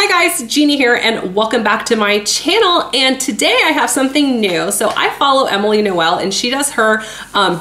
Hi guys, Gina here and welcome back to my channel, and today I have something new. So I follow Emily Noel and she does her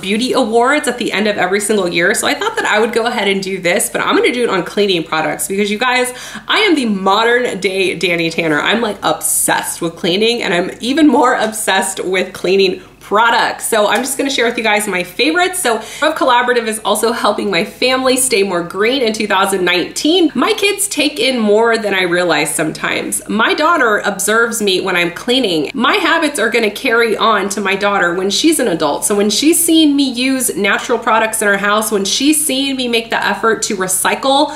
beauty awards at the end of every single year. So I thought that I would go ahead and do this, but I'm gonna do it on cleaning products because you guys, I am the modern day Danny Tanner. I'm like obsessed with cleaning, and I'm even more obsessed with cleaning products. So I'm just gonna share with you guys my favorites. So Rev Collaborative is also helping my family stay more green in 2019. My kids take in more than I realize sometimes. My daughter observes me when I'm cleaning. My habits are gonna carry on to my daughter when she's an adult. So when she's seen me use natural products in our house, when she's seen me make the effort to recycle,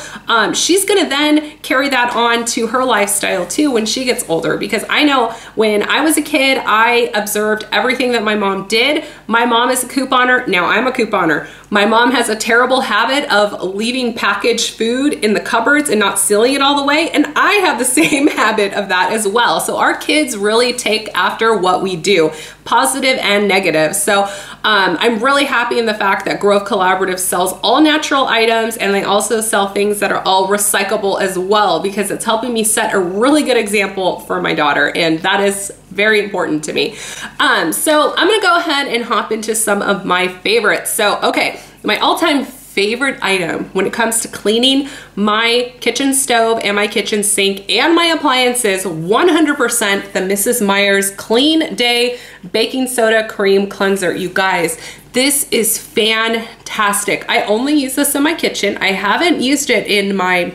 she's gonna then carry that on to her lifestyle too when she gets older. Because I know when I was a kid, I observed everything that my mom did. My mom is a couponer. Now I'm a couponer. My mom has a terrible habit of leaving packaged food in the cupboards and not sealing it all the way. And I have the same habit of that as well. So our kids really take after what we do, positive and negative. So I'm really happy in the fact that Grove Collaborative sells all natural items, and they also sell things that are all recyclable as well, because it's helping me set a really good example for my daughter. And that is very important to me. So I'm gonna go ahead and hop into some of my favorites. So, okay, my all-time favorite item when it comes to cleaning my kitchen stove and my kitchen sink and my appliances, 100% the Mrs. Meyer's Clean Day Baking Soda Cream Cleanser. You guys, this is fantastic. I only use this in my kitchen. I haven't used it in my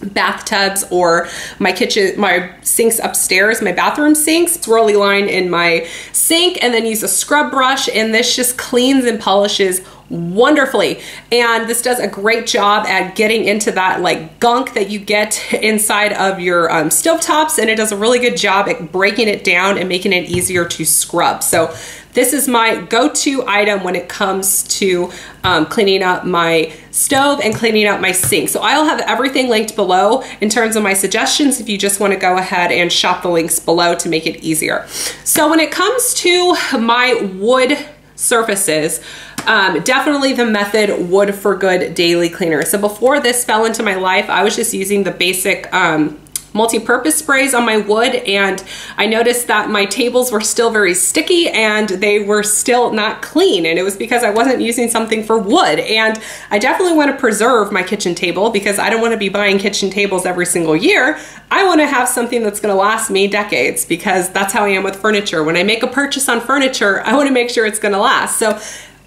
bathtubs or my kitchen, my sinks upstairs, my bathroom sinks. Swirly line in my sink, and then use a scrub brush, and this just cleans and polishes wonderfully. And this does a great job at getting into that like gunk that you get inside of your stovetops, and it does a really good job at breaking it down and making it easier to scrub. So this is my go-to item when it comes to cleaning up my stove and cleaning up my sink. So I'll have everything linked below in terms of my suggestions if you just want to go ahead and shop the links below to make it easier. So when it comes to my wood surfaces, definitely the Method Wood for Good Daily Cleaner. So before this fell into my life, I was just using the basic multi-purpose sprays on my wood, and I noticed that my tables were still very sticky and they were still not clean, and it was because I wasn't using something for wood. And I definitely want to preserve my kitchen table because I don't want to be buying kitchen tables every single year. I want to have something that's going to last me decades, because that's how I am with furniture. When I make a purchase on furniture, I want to make sure it's going to last. So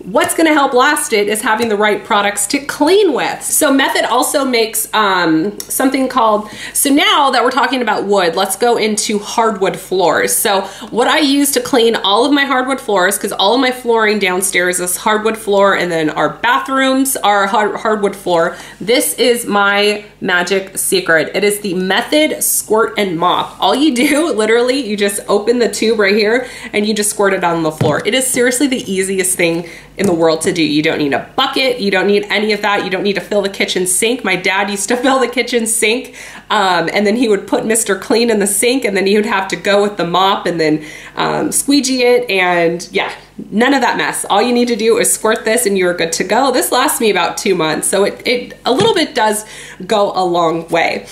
what's gonna help last it is having the right products to clean with. So Method also makes something called, so now that we're talking about wood, let's go into hardwood floors. So what I use to clean all of my hardwood floors, because all of my flooring downstairs is hardwood floor, and then our bathrooms are hardwood floor, this is my magic secret. It is the Method Squirt and Mop. All you do, literally, you just open the tube right here and you just squirt it on the floor. It is seriously the easiest thing in the world to do. You don't need a bucket, you don't need any of that, you don't need to fill the kitchen sink. My dad used to fill the kitchen sink, and then he would put Mr. Clean in the sink, and then he would have to go with the mop and then squeegee it, and yeah, none of that mess. All you need to do is squirt this and you're good to go. This lasts me about 2 months, so it a little bit does go a long way.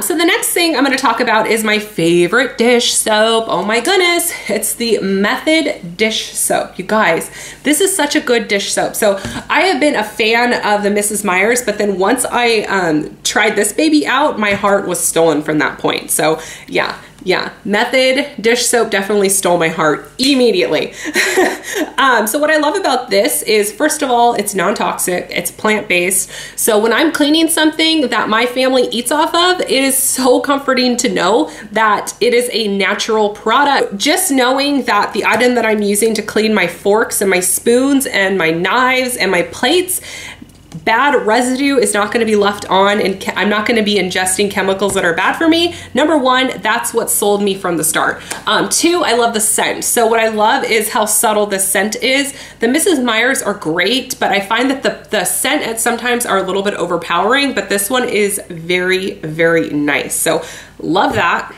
So the next thing I'm going to talk about is my favorite dish soap. Oh my goodness, it's the Method dish soap. You guys, this is such a good dish soap. So I have been a fan of the Mrs. Meyer's, but then once I tried this baby out, my heart was stolen from that point. So yeah, Method dish soap definitely stole my heart immediately. So what I love about this is, first of all, it's non-toxic, it's plant-based. So when I'm cleaning something that my family eats off of, it is so comforting to know that it is a natural product. Just knowing that the item that I'm using to clean my forks and my spoons and my knives and my plates, bad residue is not going to be left on, and I'm not going to be ingesting chemicals that are bad for me. Number one, that's what sold me from the start. Two, I love the scent. So what I love is how subtle the scent is. The Mrs. Meyer's are great, but I find that the scent at sometimes are a little bit overpowering, but this one is very, very nice. So love that.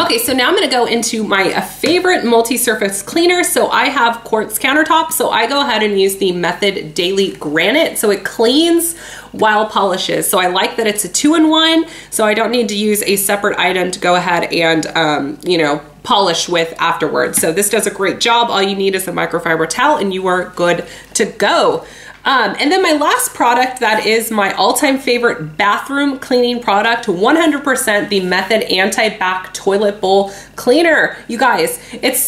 Okay, so now I'm gonna go into my favorite multi-surface cleaner. So I have quartz countertop, so I go ahead and use the Method Daily Granite. So it cleans while polishes. So I like that it's a 2-in-1, so I don't need to use a separate item to go ahead and, you know, polish with afterwards. So this does a great job. All you need is a microfiber towel and you are good to go. And then my last product that is my all-time favorite bathroom cleaning product, 100% the Method Anti-Bac Toilet Bowl Cleaner. You guys,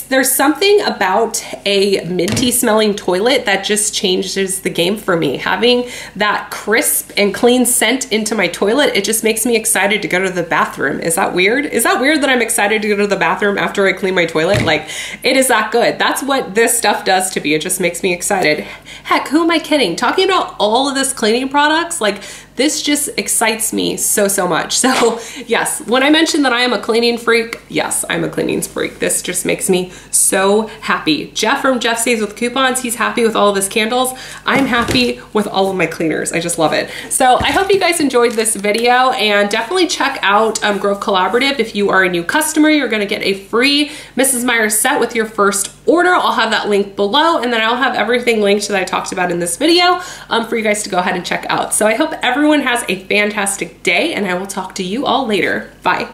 there's something about a minty smelling toilet that just changes the game for me. Having that crisp and clean scent into my toilet, it just makes me excited to go to the bathroom. Is that weird? Is that weird that I'm excited to go to the bathroom after I clean my toilet? Like, it is that good. That's what this stuff does to me. It just makes me excited. Heck, who am I kidding? Talking about all of this cleaning products, like this just excites me so much. So yes, when I mentioned that I am a cleaning freak, yes, I'm a cleaning freak. This just makes me so happy. Jeff from Jeff Saves with Coupons, he's happy with all of his candles. I'm happy with all of my cleaners. I just love it. So I hope you guys enjoyed this video, and definitely check out Grove Collaborative. If you are a new customer, you're gonna get a free Mrs. Meyer's set with your first order. I'll have that link below, and then I'll have everything linked that I talked about in this video for you guys to go ahead and check out. So I hope everyone has a fantastic day, and I will talk to you all later. Bye.